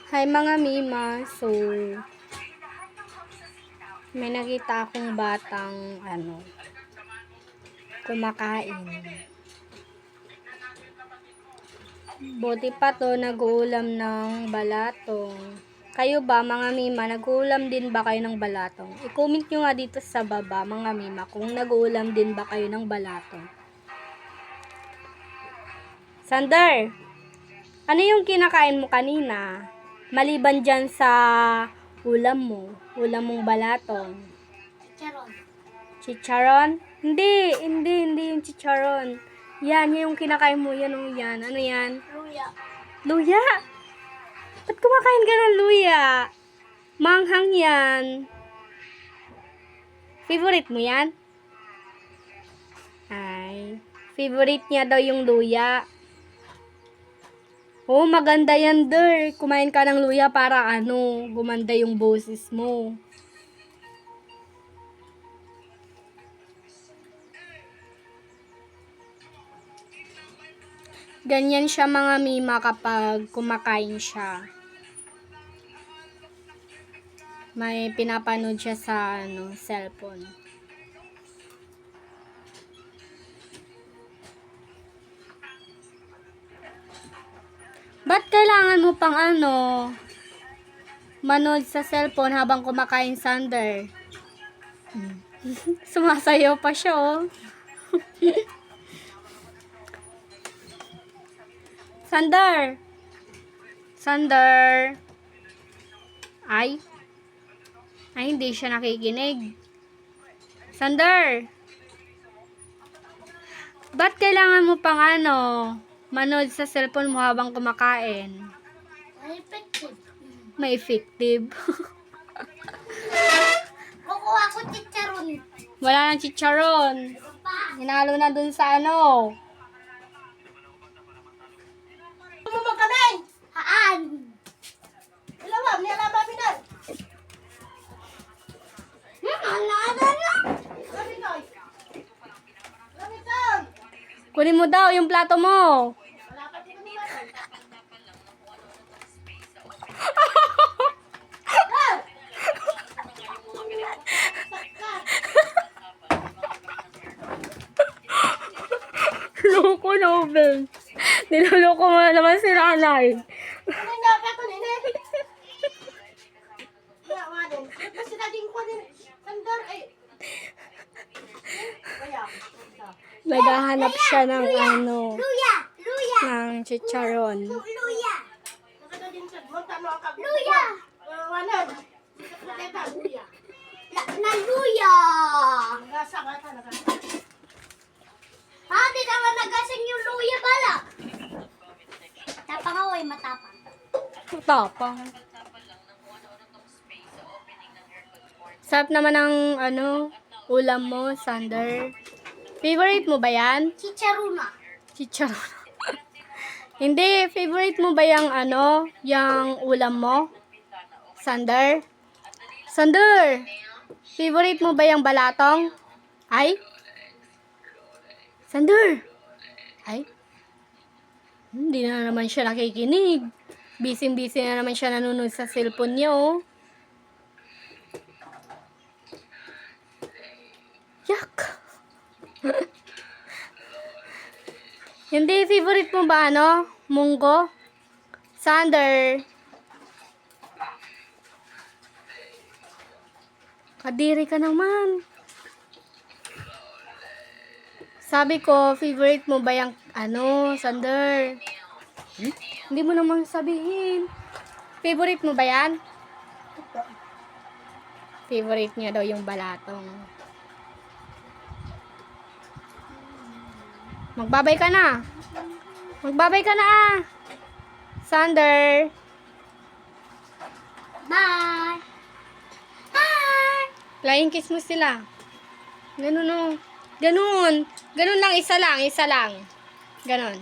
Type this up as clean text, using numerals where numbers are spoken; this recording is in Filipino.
Hi mga Mima, so may nakita akong batang kumakain. Buti pa to, nag-uulam ng balatong. Kayo ba mga Mima, nag-uulam din ba kayo ng balatong? I-comment nyo nga dito sa baba mga Mima kung nag-uulam din ba kayo ng balatong. Sander, ano yung kinakain mo kanina? Maliban dyan sa ulam mong balatong. Chicharon. Chicharon? Hindi yung chicharon. Yan yung kinakain mo, yan o yan. Ano yan? Luya. Luya? Ba't kumakain ka ng luya? Manghang yan. Favorite mo yan? Ay, favorite niya daw yung luya. Oh, maganda yan, Der. Kumain ka ng luya para gumanda yung boses mo. Ganyan siya mga Mima kapag kumakain siya. May pinapanood siya sa cellphone. Ba't kailangan mo pang manood sa cellphone habang kumakain, Sander? Sumasayaw pa siya, oh. Sander! Sander! Ay, hindi siya nakikinig. Sander! Ba't kailangan mo pang manood sa cellphone mo habang kumakain? May effective. May effective. Kukuha ko chicharon. Wala nang chicharon. Hinalo na dun sa Ano mo kami? Haan. Ilawa, nilaba minan. Alala na. Lamitoy. Lamitoy. Kunin mo daw yung plato mo. Wala pa din naman. Loko na, Ben. Niloloko mo na naman si nanay. Ano na ka to nene? Ya, madam. Kasi naging ko din. Sandar ay. Kaya. Naghahanap siya ng Luya. Luya. ng chicharon. Luya. Luya. Wanag. Luya. Na luya. Nagasa ka talaga. Di naman nagasing yung luya bala. Tapang ako ay matapang. Tapang. Sarap naman ng ulam mo, Sander. Favorite mo ba yan? Chicharuna. Chicharon. Hindi, favorite mo ba yung yung ulam mo? Sander? Sander! Favorite mo ba yung balatong? Ay? Sander! Ay? Hindi na naman siya nakikinig. Busy-busy na naman siya nanonood sa cellphone niya, oh. Yak! Hindi, favorite mo ba munggo? Sander? Kadiri ka naman. Sabi ko, favorite mo ba yung Sander? Hindi mo naman sabihin. Favorite mo ba yan? Favorite niya daw yung balatong. Magbabay ka na. Magbabay ka na, Sander. Bye. Hi. Flying kiss mo sila. Ganun, oh. Ganun. Ganun lang, isa lang. Ganun.